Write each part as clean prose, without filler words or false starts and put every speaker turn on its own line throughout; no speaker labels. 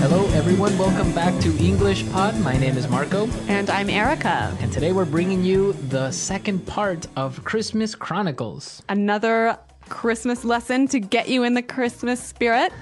Hello everyone, welcome back to EnglishPod. My name is Marco.
And I'm Erica.
And today we're bringing you the second part of Christmas Chronicles.
Another Christmas lesson to get you in the Christmas spirit.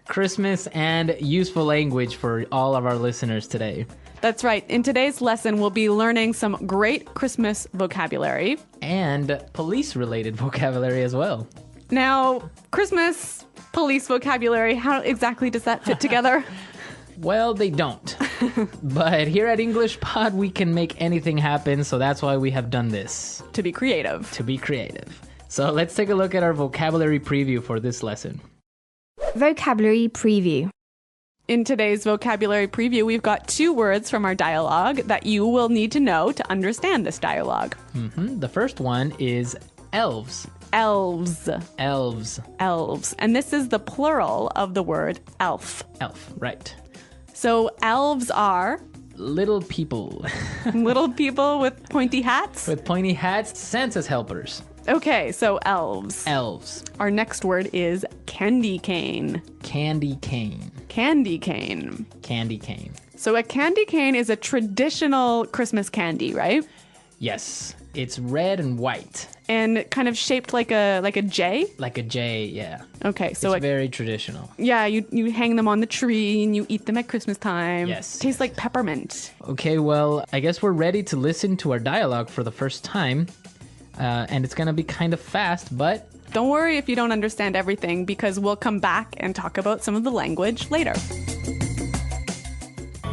Christmas and useful language for all of our listeners today.
That's right. In today's lesson, we'll be learning some great Christmas vocabulary.
And police-related vocabulary as well.
Now, Christmas, police vocabulary, how exactly does that fit together?
Well, they don't. But here at EnglishPod, we can make anything happen, so that's why we have done this.
To be creative.
To be creative. So let's take a look at our vocabulary preview for this lesson.
Vocabulary preview.
In today's vocabulary preview, we've got 2 words from our dialogue that you will need to know to understand this dialogue.
The first one is elves.
Elves.
Elves.
Elves. And this is the plural of the word elf.
Elf, right.
So elves are
Little people.
little people with pointy hats.
With pointy hats, Santa's helpers.
Okay, so elves.
Elves.
Our next word is candy cane.
Candy cane.
Candy cane.
Candy cane.
So a candy cane is a traditional Christmas candy, right?
Yes. It's red and white.
And kind of shaped like a J?
Like a J, yeah.
Okay, so
it's very traditional.
Yeah, you hang them on the tree and you eat them at Christmas time.
Yes.
Tastes like peppermint.
Okay, well, I guess we're ready to listen to our dialogue for the first time. And it's going to be kind of fast, but
don't worry if you don't understand everything, because we'll come back and talk about some of the language later.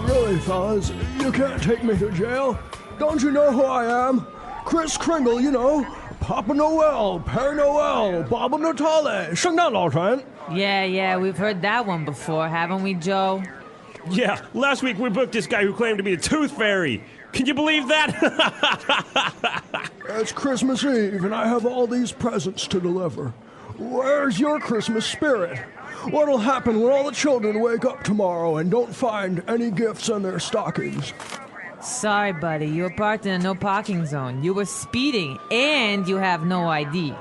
Really, fellas, you can't take me to jail. Don't you know who I am? Kris Kringle, you know. Papa Noel, Pere Noel, Babbo Natale, Shèngdàn, Lǎorén.
Yeah, we've heard that one before, haven't we, Joe?
Yeah, last week we booked this guy who claimed to be the Tooth Fairy. Can you believe that?
It's Christmas Eve, and I have all these presents to deliver. Where's your Christmas spirit? What'll happen when all the children wake up tomorrow and don't find any gifts in their stockings?
Sorry, buddy, you were parked in a no parking zone. You were speeding, and you have no ID.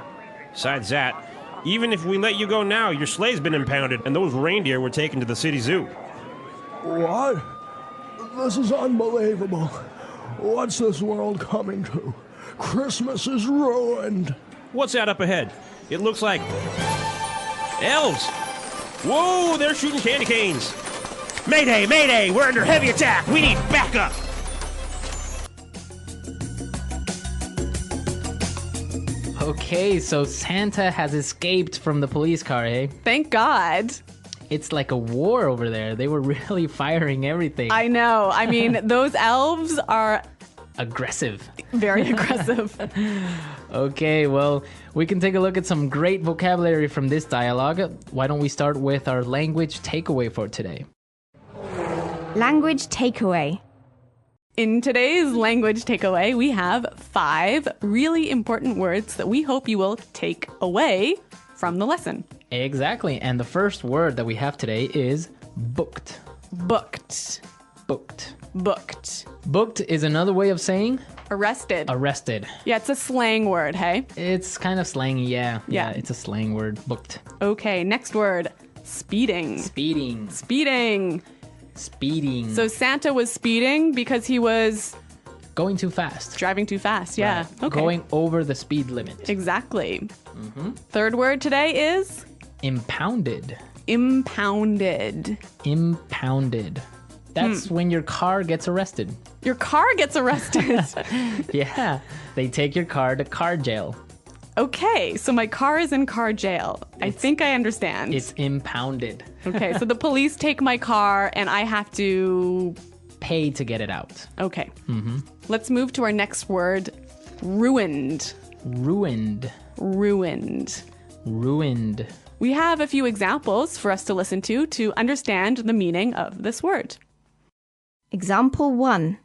Besides that, even if we let you go now, your sleigh's been impounded, and those reindeer were taken to the city zoo.
What? This is unbelievable. What's this world coming to? Christmas is ruined.
What's that up ahead? It looks like elves. Whoa, they're shooting candy canes. Mayday, mayday, we're under heavy attack. We need backup.
okay, so Santa has escaped from the police car, eh?
Thank God.
It's like a war over there. They were really firing everything.
I know. I mean, those elves are
aggressive.
Very aggressive.
Okay, well, we can take a look at some great vocabulary from this dialogue. Why don't we start with our language takeaway for today?
Language takeaway.
In today's language takeaway, we have 5 really important words that we hope you will take away from the lesson.
Exactly. And the first word that we have today is booked.
Booked.
Booked.
Booked.
Booked is another way of saying
arrested.
Arrested.
Yeah, it's a slang word, hey?
It's kind of slangy, yeah.
Yeah.
It's a slang word. Booked.
Okay, next word. Speeding.
Speeding.
Speeding.
Speeding.
So Santa was speeding because he was
going too fast.
Driving too fast, yeah.
Right.
Okay.
Going over the speed limit.
Exactly. Third word today is
impounded.
Impounded.
Impounded. That's when your car gets arrested.
Your car gets arrested?
Yeah. They take your car to car jail.
Okay, so my car is in car jail. I think I understand.
It's impounded.
Okay, so the police take my car and I have to
pay to get it out.
Okay. Let's move to our next word. Ruined.
Ruined.
Ruined.
Ruined.
We have a few examples for us to listen to understand the meaning of this word.
Example 1.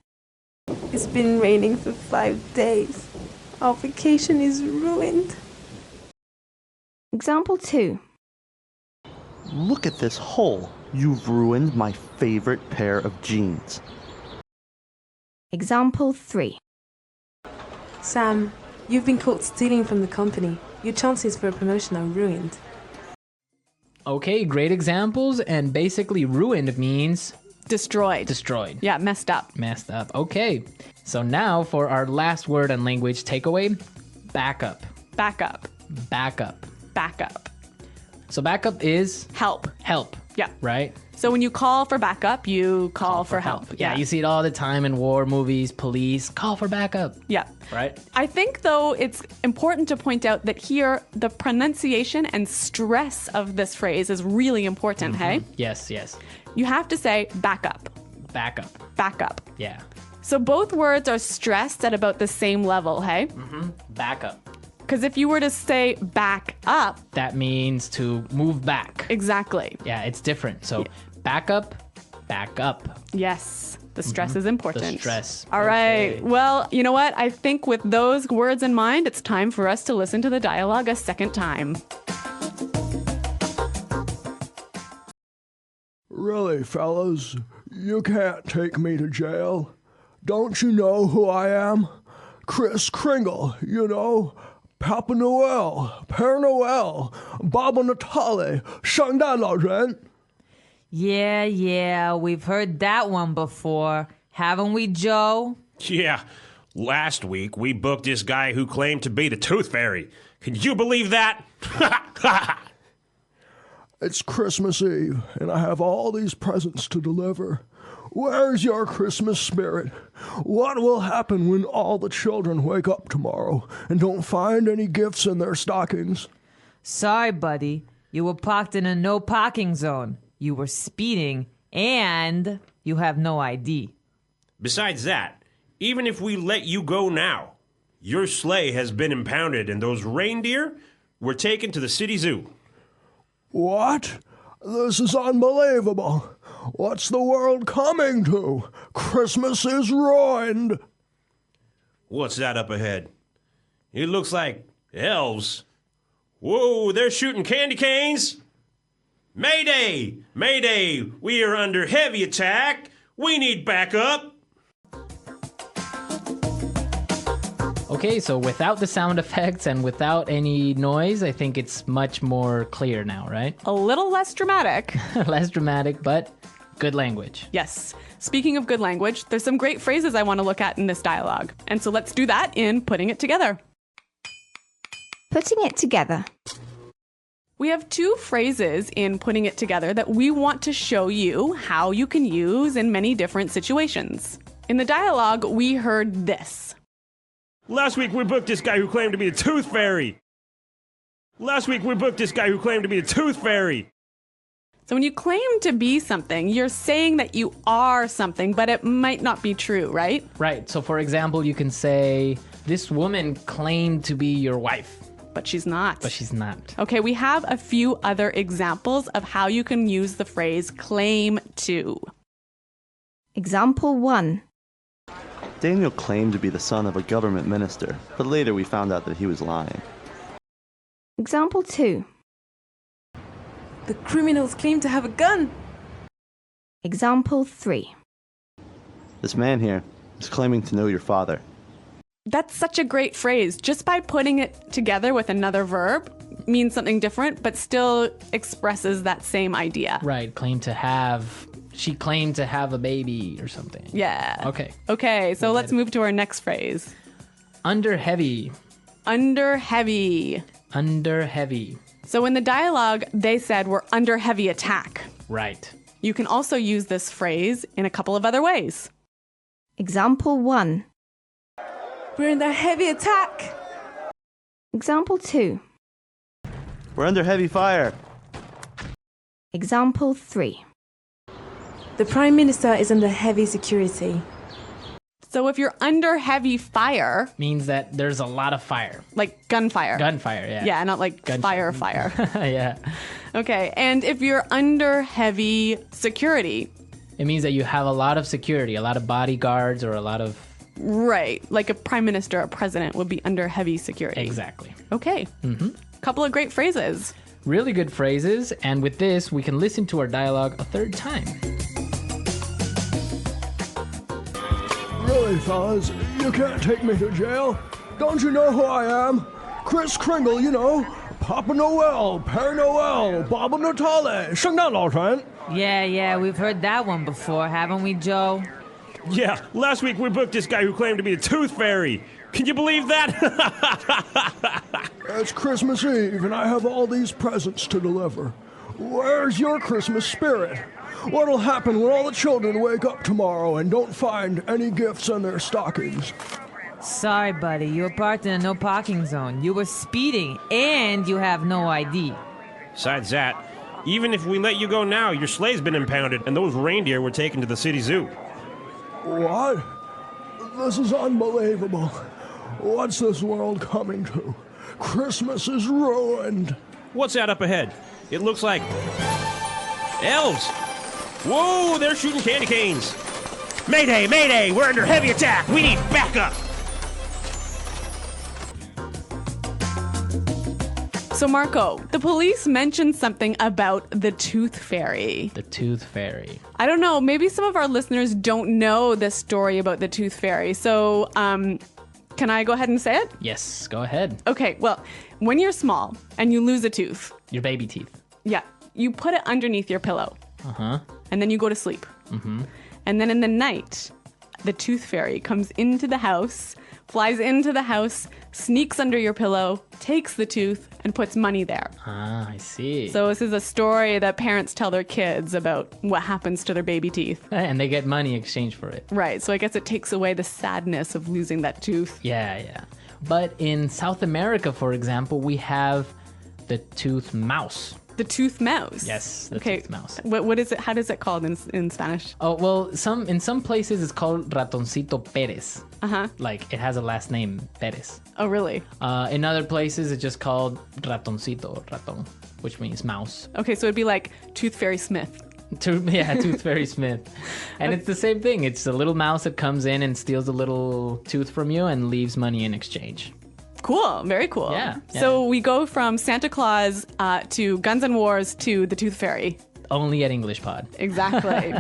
It's been raining for 5 days. Our vacation is ruined.
Example 2.
Look at this hole. You've ruined my favorite pair of jeans.
Example 3.
Sam, you've been caught stealing from the company. Your chances for a promotion are ruined.
Okay, great examples. And basically, ruined means
Destroyed.
destroyed.
Yeah, messed up.
Messed up. Okay. So now for our last word and language takeaway, backup.
Backup.
Backup.
Backup.
So backup is
Help.
help.
Yeah.
Right?
So when you call for backup, you call for help.
Yeah, you see it all the time in war movies, police, call for backup.
Yeah.
Right?
I think, though, it's important to point out that here the pronunciation and stress of this phrase is really important, hey?
Yes, yes.
You have to say backup.
Backup.
Backup.
Yeah.
So both words are stressed at about the same level, hey?
Backup.
Because if you were to say back up,
That means to move back.
exactly.
Yeah, it's different. So backup, back up.
Yes, the stress is important.
The stress.
All right.
Okay.
Well, you know what? I think with those words in mind, it's time for us to listen to the dialogue a second time.
Really, fellas, you can't take me to jail. Don't you know who I am? Kris Kringle, you know. Papa Noel, Pere Noel, Babbo Natale, Shèngdàn Lǎorén.
Yeah, we've heard that one before. Haven't we, Joe?
Yeah. Last week, we booked this guy who claimed to be the Tooth Fairy. Can you believe that?
It's Christmas Eve, and I have all these presents to deliver. Where's your Christmas spirit? What will happen when all the children wake up tomorrow and don't find any gifts in their stockings?
Sorry, buddy. You were parked in a no parking zone. You were speeding, and you have no ID.
Besides that, even if we let you go now, your sleigh has been impounded and those reindeer were taken to the city zoo.
What? This is unbelievable. What's the world coming to? Christmas is ruined.
What's that up ahead? It looks like elves. Whoa, they're shooting candy canes. Mayday! Mayday! We are under heavy attack. We need backup.
Okay, so without the sound effects and without any noise, I think it's much more clear now, right?
A little less dramatic.
Less dramatic, but good language.
Yes. Speaking of good language, there's some great phrases I want to look at in this dialogue. And so let's do that in Putting It Together.
Putting it together.
We have two phrases in Putting It Together that we want to show you how you can use in many different situations. In the dialogue, we heard this.
Last week we booked this guy who claimed to be the Tooth Fairy. Last week we booked this guy who claimed to be the Tooth Fairy.
So when you claim to be something, you're saying that you are something, but it might not be true, right?
Right, so for example, you can say, this woman claimed to be your wife.
But she's not.
But she's not.
Okay, we have a few other examples of how you can use the phrase claim to.
Example 1.
Daniel claimed to be the son of a government minister, but later we found out that he was lying.
Example 2.
The criminals claim to have a gun.
Example 3.
This man here is claiming to know your father.
That's such a great phrase. Just by putting it together with another verb means something different, but still expresses that same idea.
Right, she claimed to have a baby or something.
Yeah.
Okay.
Okay, so let's move to our next phrase.
Under heavy.
Under heavy.
Under heavy.
So in the dialogue, they said we're under heavy attack.
Right.
You can also use this phrase in a couple of other ways.
Example 1.
We're under heavy attack.
Example 2.
We're under heavy fire.
Example 3.
The Prime Minister is under heavy security.
So if you're under heavy fire,
Means that there's a lot of fire.
like gunfire.
Gunfire, yeah.
Yeah, not like
Gunshot.
fire.
Yeah.
Okay, and if you're under heavy security,
It means that you have a lot of security, a lot of bodyguards or a lot of...
right, like a prime minister, a president would be under heavy security.
Exactly.
Okay. Couple of great phrases.
Really good phrases, and with this, we can listen to our dialogue a third time.
Really, fellas, you can't take me to jail. Don't you know who I am? Kris Kringle, you know. Papa Noel, Pere Noel, Babbo Natale, Shèngdàn, Lǎorén.
Yeah, we've heard that one before, haven't we, Joe?
Yeah, last week we booked this guy who claimed to be the Tooth Fairy. Can you believe that?
It's Christmas Eve, and I have all these presents to deliver. Where's your Christmas spirit? What'll happen when all the children wake up tomorrow and don't find any gifts in their stockings?
Sorry, buddy. You were parked in a no parking zone. You were speeding, and you have no ID.
Besides that, even if we let you go now, your sleigh's been impounded, and those reindeer were taken to the city zoo.
What? This is unbelievable. What's this world coming to? Christmas is ruined.
What's that up ahead? It looks like elves. Whoa, they're shooting candy canes. Mayday, mayday, we're under heavy attack. We need backup.
So, Marco, the police mentioned something about the Tooth Fairy.
The Tooth Fairy.
I don't know. Maybe some of our listeners don't know the story about the Tooth Fairy. So, can I go ahead and say it?
Yes, go ahead.
Okay, well, when you're small and you lose a tooth,
Your baby teeth.
yeah, you put it underneath your pillow.
Uh-huh.
And then you go to sleep. Mm-hmm. And then in the night, the Tooth Fairy comes into the house, flies into the house, sneaks under your pillow, takes the tooth, and puts money there.
Ah, I see.
So this is a story that parents tell their kids about what happens to their baby teeth.
And they get money in exchange for it.
Right, so I guess it takes away the sadness of losing that tooth.
Yeah. But in South America, for example, we have the tooth mouse.
The tooth mouse.
Yes, the tooth mouse.
What is it? How is it called in Spanish?
Oh, well, in some places it's called ratoncito Pérez.
Uh-huh.
Like it has a last name, Pérez.
Oh, really?
In other places it's just called ratoncito, raton, which means mouse.
Okay, so it'd be like Tooth Fairy Smith.
Tooth Fairy Smith. And it's the same thing. It's a little mouse that comes in and steals a little tooth from you and leaves money in exchange.
Cool. Very cool.
Yeah.
So we go from Santa Claus to Guns N' Wars to the Tooth Fairy.
Only at EnglishPod.
Exactly.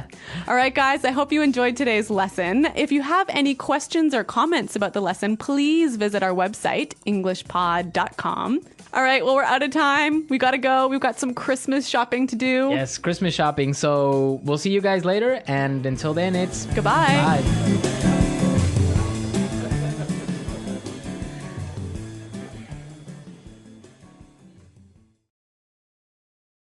All right, guys, I hope you enjoyed today's lesson. If you have any questions or comments about the lesson, please visit our website, EnglishPod.com. All right, well, we're out of time. We got to go. We've got some Christmas shopping to do.
Yes, Christmas shopping. So we'll see you guys later. And until then, it's
Goodbye.
Bye.